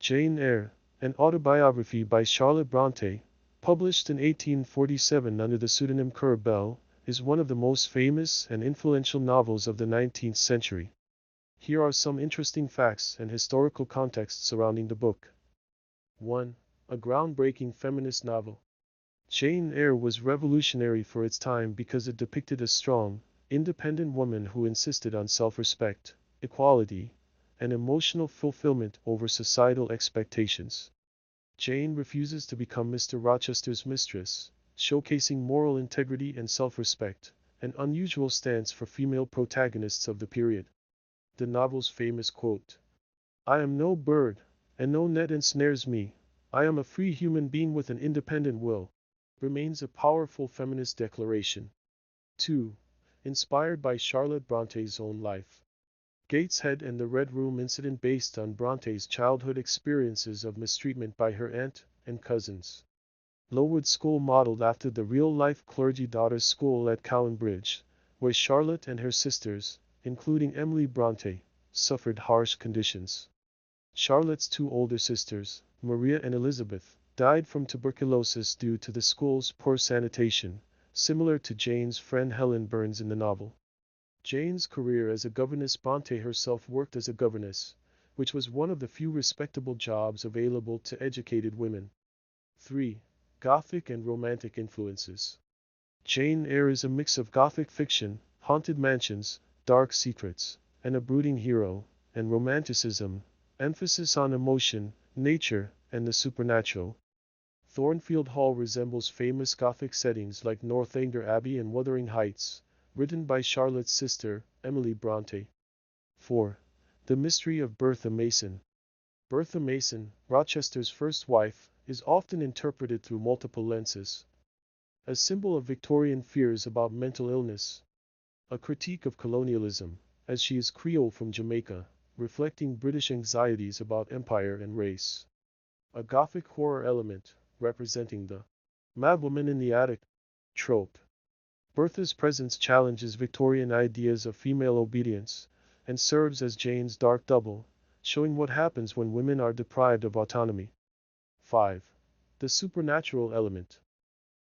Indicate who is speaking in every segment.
Speaker 1: Jane Eyre, an autobiography by Charlotte Brontë, published in 1847 under the pseudonym Currer Bell, is one of the most famous and influential novels of the 19th century. Here are some interesting facts and historical context surrounding the book. 1. A groundbreaking feminist novel. Jane Eyre was revolutionary for its time because it depicted a strong, independent woman who insisted on self-respect, equality, and emotional fulfillment over societal expectations. Jane refuses to become Mr. Rochester's mistress, showcasing moral integrity and self-respect, an unusual stance for female protagonists of the period. The novel's famous quote, "I am no bird, and no net ensnares me. I am a free human being with an independent will," remains a powerful feminist declaration. 2. Inspired by Charlotte Bronte's own life. Gateshead and the Red Room incident based on Bronte's childhood experiences of mistreatment by her aunt and cousins. Lowood School modeled after the real-life clergy daughters' school at Cowan Bridge, where Charlotte and her sisters, including Emily Bronte, suffered harsh conditions. Charlotte's two older sisters, Maria and Elizabeth, died from tuberculosis due to the school's poor sanitation, similar to Jane's friend Helen Burns in the novel. Jane's career as a governess. Bronte herself worked as a governess, which was one of the few respectable jobs available to educated women. 3. Gothic and romantic influences. Jane Eyre is a mix of Gothic fiction, haunted mansions, dark secrets, and a brooding hero, and romanticism, emphasis on emotion, nature, and the supernatural. Thornfield Hall resembles famous Gothic settings like Northanger Abbey and Wuthering Heights, written by Charlotte's sister, Emily Bronte. 4. The Mystery of Bertha Mason. Bertha Mason, Rochester's first wife, is often interpreted through multiple lenses. A symbol of Victorian fears about mental illness. A critique of colonialism, as she is Creole from Jamaica, reflecting British anxieties about empire and race. A Gothic horror element, representing the madwoman in the attic trope. Bertha's presence challenges Victorian ideas of female obedience, and serves as Jane's dark double, showing what happens when women are deprived of autonomy. 5. The supernatural element.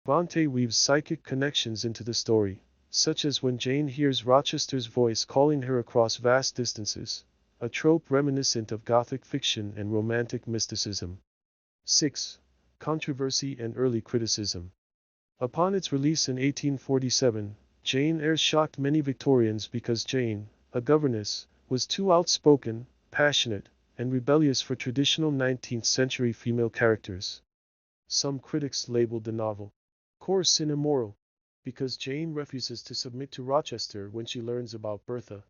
Speaker 1: Bronte weaves psychic connections into the story, such as when Jane hears Rochester's voice calling her across vast distances, a trope reminiscent of Gothic fiction and romantic mysticism. 6. Controversy and early criticism. Upon its release in 1847, Jane Eyre shocked many Victorians because Jane, a governess, was too outspoken, passionate, and rebellious for traditional 19th century female characters. Some critics labeled the novel coarse and immoral, because Jane refuses to submit to Rochester when she learns about Bertha.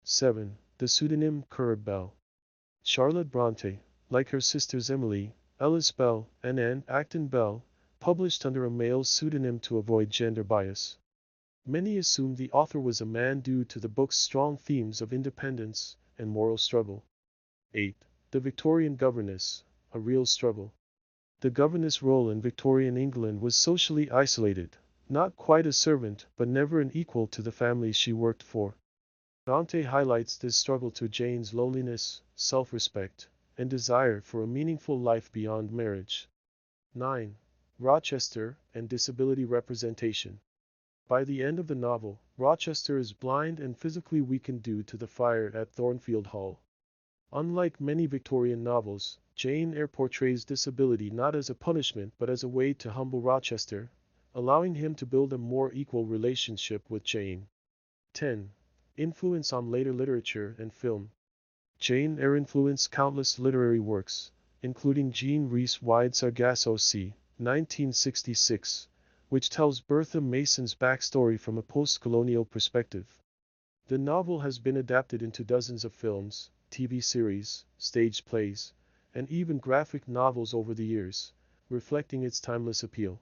Speaker 1: 7. The pseudonym Currer Bell. Charlotte Bronte, like her sisters Emily, Ellis Bell, and Anne Acton Bell, published under a male pseudonym to avoid gender bias. Many assumed the author was a man due to the book's strong themes of independence and moral struggle. 8. The Victorian governess, a real struggle. The governess role in Victorian England was socially isolated, not quite a servant but never an equal to the families she worked for. Bronte highlights this struggle to Jane's loneliness, self-respect, and desire for a meaningful life beyond marriage. 9. Rochester and disability representation. By the end of the novel, Rochester is blind and physically weakened due to the fire at Thornfield Hall. Unlike many Victorian novels, Jane Eyre portrays disability not as a punishment but as a way to humble Rochester, allowing him to build a more equal relationship with Jane. 10. Influence on later literature and film. Jane Eyre influenced countless literary works, including Jean Rhys Wyde's Sargasso Sea, 1966, which tells Bertha Mason's backstory from a post-colonial perspective. The novel has been adapted into dozens of films, TV series, stage plays, and even graphic novels over the years, reflecting its timeless appeal.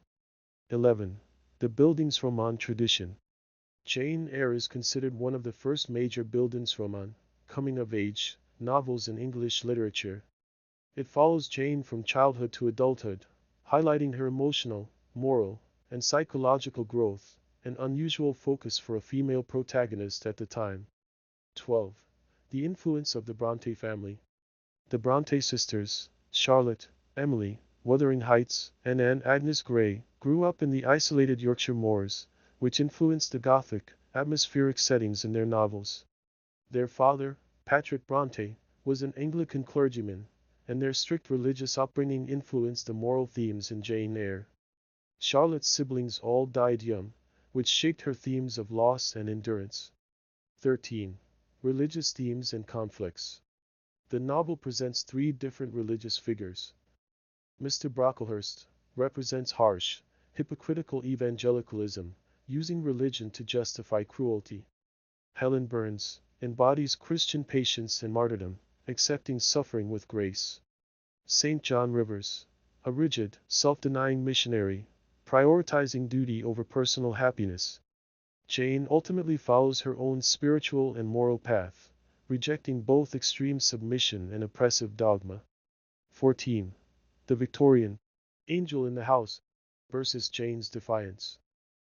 Speaker 1: 11. The Bildungsroman tradition. Jane Eyre is considered one of the first major Bildungsroman, coming-of-age, novels in English literature. It follows Jane from childhood to adulthood, highlighting her emotional, moral, and psychological growth, an unusual focus for a female protagonist at the time. 12. The influence of the Bronte family. The Bronte sisters, Charlotte, Emily, Wuthering Heights, and Anne Agnes Grey grew up in the isolated Yorkshire moors, which influenced the Gothic, atmospheric settings in their novels. Their father, Patrick Bronte, was an Anglican clergyman, and their strict religious upbringing influenced the moral themes in Jane Eyre. Charlotte's siblings all died young, which shaped her themes of loss and endurance. 13. Religious themes and conflicts. The novel presents three different religious figures. Mr. Brocklehurst represents harsh, hypocritical evangelicalism, using religion to justify cruelty. Helen Burns embodies Christian patience and martyrdom, accepting suffering with grace. St. John Rivers, a rigid, self-denying missionary, prioritizing duty over personal happiness. Jane ultimately follows her own spiritual and moral path, rejecting both extreme submission and oppressive dogma. 14. The Victorian Angel in the House versus Jane's defiance.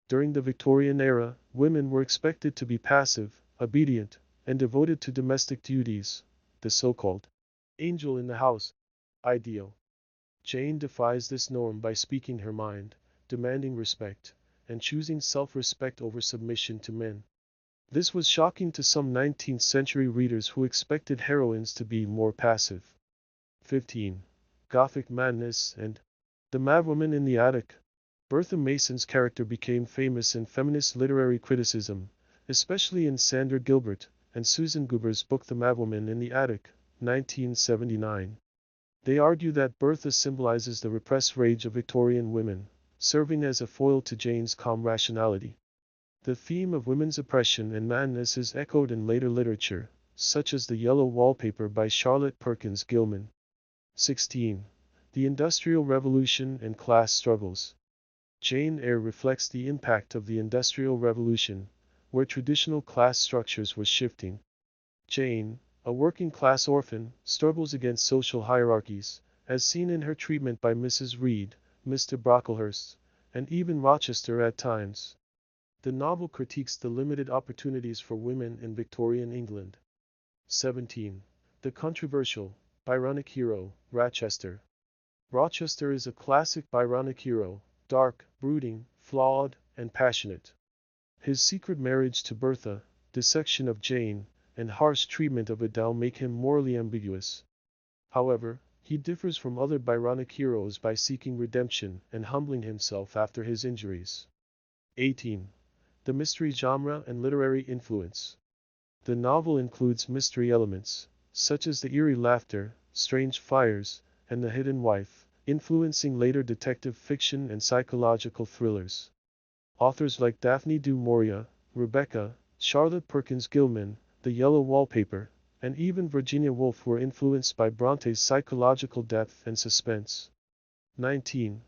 Speaker 1: During the Victorian era, women were expected to be passive, obedient, and devoted to domestic duties, the so-called angel in the house ideal. Jane defies this norm by speaking her mind, demanding respect, and choosing self-respect over submission to men. This was shocking to some 19th century readers who expected heroines to be more passive. 15. Gothic madness and the madwoman in the attic. Bertha Mason's character became famous in feminist literary criticism, especially in Sandra Gilbert and Susan Goober's book The Madwoman in the Attic, 1979. They argue that Bertha symbolizes the repressed rage of Victorian women, serving as a foil to Jane's calm rationality. The theme of women's oppression and madness is echoed in later literature, such as The Yellow Wallpaper by Charlotte Perkins Gilman. 16. The Industrial Revolution and Class Struggles. Jane Eyre reflects the impact of the Industrial Revolution, where traditional class structures were shifting. Jane, a working-class orphan, struggles against social hierarchies, as seen in her treatment by Mrs. Reed, Mr. Brocklehurst, and even Rochester at times. The novel critiques the limited opportunities for women in Victorian England. 17. The controversial, Byronic hero, Rochester. Rochester is a classic Byronic hero, dark, brooding, flawed, and passionate. His secret marriage to Bertha, dissection of Jane, and harsh treatment of Adele make him morally ambiguous. However, he differs from other Byronic heroes by seeking redemption and humbling himself after his injuries. 18. The mystery genre and literary influence. The novel includes mystery elements, such as the eerie laughter, strange fires, and the hidden wife, influencing later detective fiction and psychological thrillers. Authors like Daphne du Maurier, Rebecca, Charlotte Perkins Gilman, The Yellow Wallpaper, and even Virginia Woolf were influenced by Bronte's psychological depth and suspense. 19.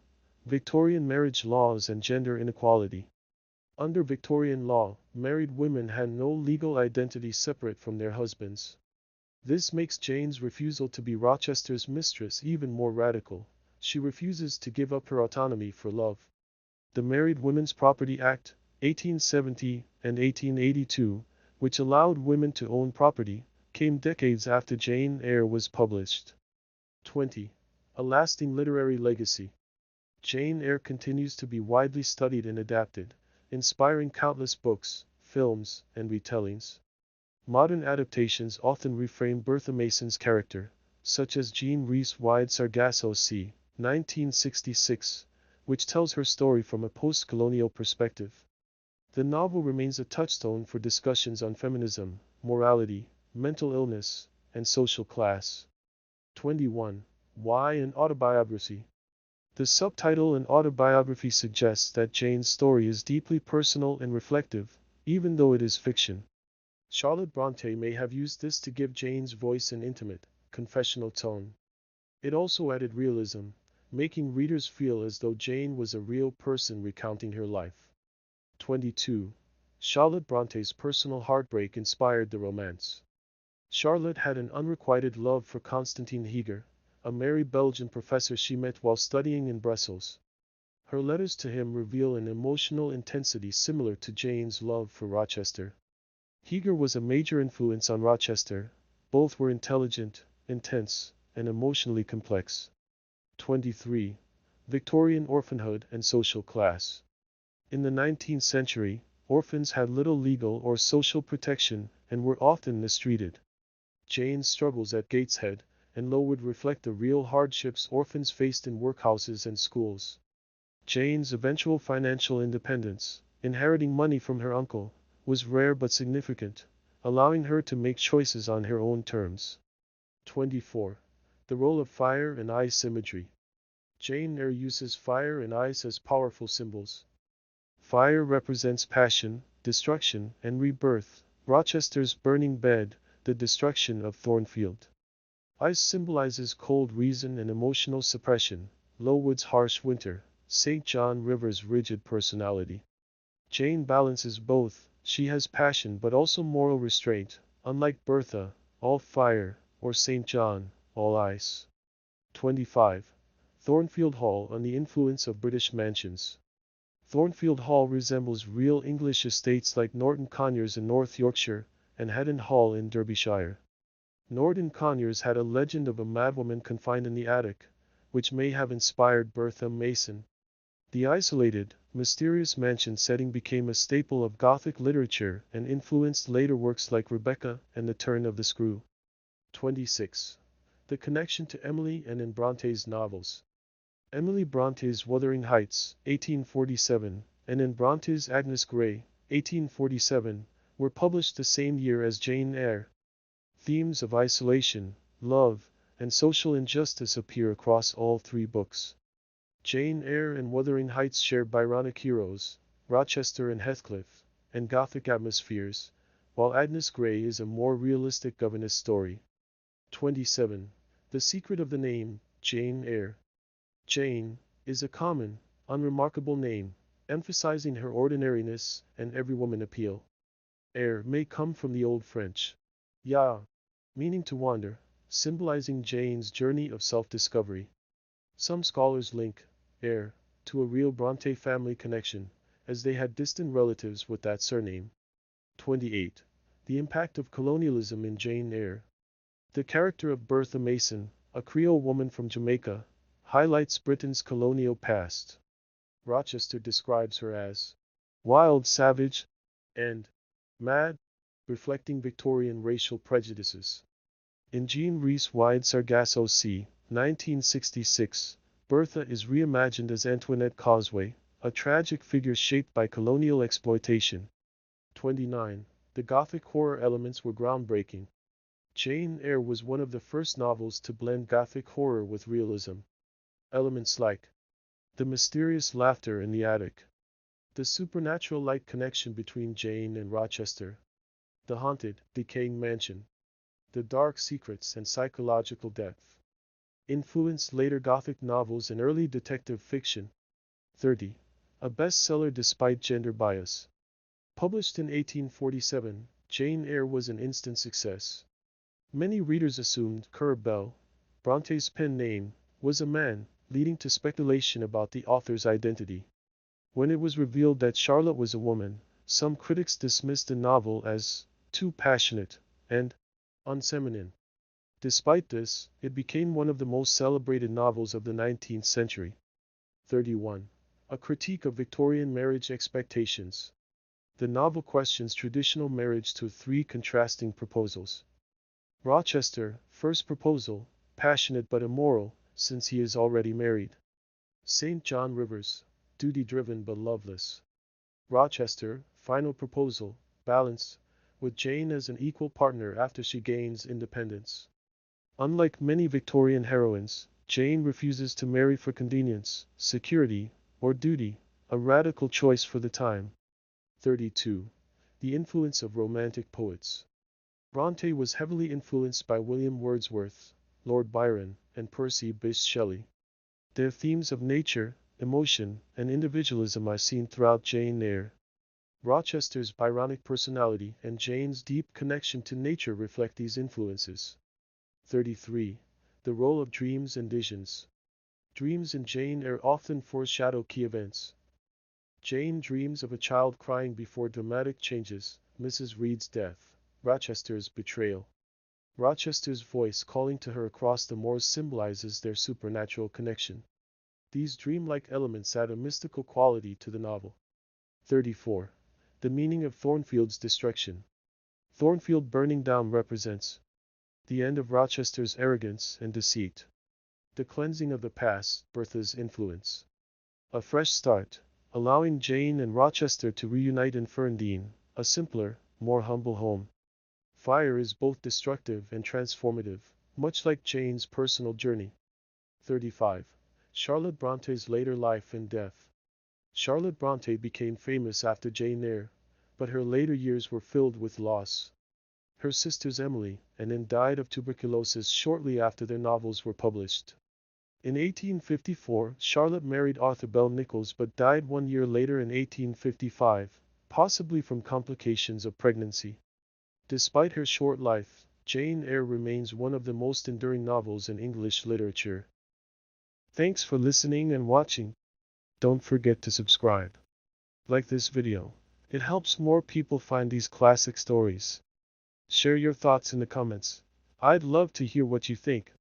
Speaker 1: Victorian marriage laws and gender inequality. Under Victorian law, married women had no legal identity separate from their husbands. This makes Jane's refusal to be Rochester's mistress even more radical. She refuses to give up her autonomy for love. The Married Women's Property Act, 1870 and 1882, which allowed women to own property, came decades after Jane Eyre was published. 20. A lasting literary legacy. Jane Eyre continues to be widely studied and adapted, inspiring countless books, films, and retellings. Modern adaptations often reframe Bertha Mason's character, such as Jean Rhys Wyde's Sargasso Sea, 1966, which tells her story from a post-colonial perspective. The novel remains a touchstone for discussions on feminism, morality, mental illness, and social class. 21. Why an autobiography? The subtitle An Autobiography suggests that Jane's story is deeply personal and reflective, even though it is fiction. Charlotte Bronte may have used this to give Jane's voice an intimate, confessional tone. It also added realism, making readers feel as though Jane was a real person recounting her life. 22. Charlotte Bronte's personal heartbreak inspired the romance. Charlotte had an unrequited love for Constantine Heger, a merry Belgian professor she met while studying in Brussels. Her letters to him reveal an emotional intensity similar to Jane's love for Rochester. Heger was a major influence on Rochester. Both were intelligent, intense, and emotionally complex. 23. Victorian orphanhood and social class. In the 19th century, orphans had little legal or social protection and were often mistreated. Jane's struggles at Gateshead and Lowood reflect the real hardships orphans faced in workhouses and schools. Jane's eventual financial independence, inheriting money from her uncle, was rare but significant, allowing her to make choices on her own terms. 24. The role of fire and ice symmetry. Jane Eyre uses fire and ice as powerful symbols. Fire represents passion, destruction, and rebirth. Rochester's burning bed, the destruction of Thornfield. Ice symbolizes cold reason and emotional suppression. Lowood's harsh winter. St. John River's rigid personality. Jane balances both. She has passion but also moral restraint, unlike Bertha, all fire, or St. John, all ice. 25. Thornfield Hall and the influence of British mansions. Thornfield Hall resembles real English estates like Norton Conyers in North Yorkshire and Haddon Hall in Derbyshire. Norton Conyers had a legend of a madwoman confined in the attic, which may have inspired Bertha Mason. The isolated, mysterious mansion setting became a staple of Gothic literature and influenced later works like Rebecca and The Turn of the Screw. 26. The connection to Emily and in Bronte's novels. Emily Bronte's Wuthering Heights, 1847, and in Bronte's Agnes Grey, 1847, were published the same year as Jane Eyre. Themes of isolation, love, and social injustice appear across all three books. Jane Eyre and Wuthering Heights share Byronic heroes, Rochester and Heathcliff, and Gothic atmospheres, while Agnes Grey is a more realistic governess story. 27. The secret of the name, Jane Eyre. Jane is a common, unremarkable name, emphasizing her ordinariness and every woman appeal. Eyre may come from the Old French ya, meaning to wander, symbolizing Jane's journey of self-discovery. Some scholars link Eyre to a real Bronte family connection, as they had distant relatives with that surname. 28. The impact of colonialism in Jane Eyre. The character of Bertha Mason, a Creole woman from Jamaica, highlights Britain's colonial past. Rochester describes her as wild, savage, and mad, reflecting Victorian racial prejudices. In Jean Rhys Wyde's Sargasso Sea, 1966, Bertha is reimagined as Antoinette Causeway, a tragic figure shaped by colonial exploitation. 29. The Gothic horror elements were groundbreaking. Jane Eyre was one of the first novels to blend Gothic horror with realism. Elements like the mysterious laughter in the attic, the supernatural-like connection between Jane and Rochester, the haunted, decaying mansion, the dark secrets and psychological depth, influenced later Gothic novels and early detective fiction. 30. A bestseller despite gender bias. Published in 1847, Jane Eyre was an instant success. Many readers assumed Currer Bell, Bronte's pen name, was a man, leading to speculation about the author's identity. When it was revealed that Charlotte was a woman, some critics dismissed the novel as too passionate and unfeminine. Despite this, it became one of the most celebrated novels of the 19th century. 31. A critique of Victorian marriage expectations. The novel questions traditional marriage to three contrasting proposals. Rochester, first proposal, passionate but immoral, since he is already married. St. John Rivers, duty-driven but loveless. Rochester, final proposal, balanced, with Jane as an equal partner after she gains independence. Unlike many Victorian heroines, Jane refuses to marry for convenience, security, or duty, a radical choice for the time. 32. The influence of romantic poets. Bronte was heavily influenced by William Wordsworth, Lord Byron, and Percy Bysshe Shelley. Their themes of nature, emotion, and individualism are seen throughout Jane Eyre. Rochester's Byronic personality and Jane's deep connection to nature reflect these influences. 33. The role of dreams and visions. Dreams in Jane Eyre often foreshadow key events. Jane dreams of a child crying before dramatic changes, Mrs. Reed's death, Rochester's betrayal. Rochester's voice calling to her across the moors symbolizes their supernatural connection. These dreamlike elements add a mystical quality to the novel. 34. The meaning of Thornfield's destruction. Thornfield burning down represents the end of Rochester's arrogance and deceit, the cleansing of the past, Bertha's influence, a fresh start, allowing Jane and Rochester to reunite in Ferndean, a simpler, more humble home. Fire is both destructive and transformative, much like Jane's personal journey. 35. Charlotte Bronte's later life and death. Charlotte Bronte became famous after Jane Eyre, but her later years were filled with loss. Her sisters Emily and Anne died of tuberculosis shortly after their novels were published. In 1854, Charlotte married Arthur Bell Nichols but died 1 year later in 1855, possibly from complications of pregnancy. Despite her short life, Jane Eyre remains one of the most enduring novels in English literature. Thanks for listening and watching. Don't forget to subscribe. Like this video. It helps more people find these classic stories. Share your thoughts in the comments. I'd love to hear what you think.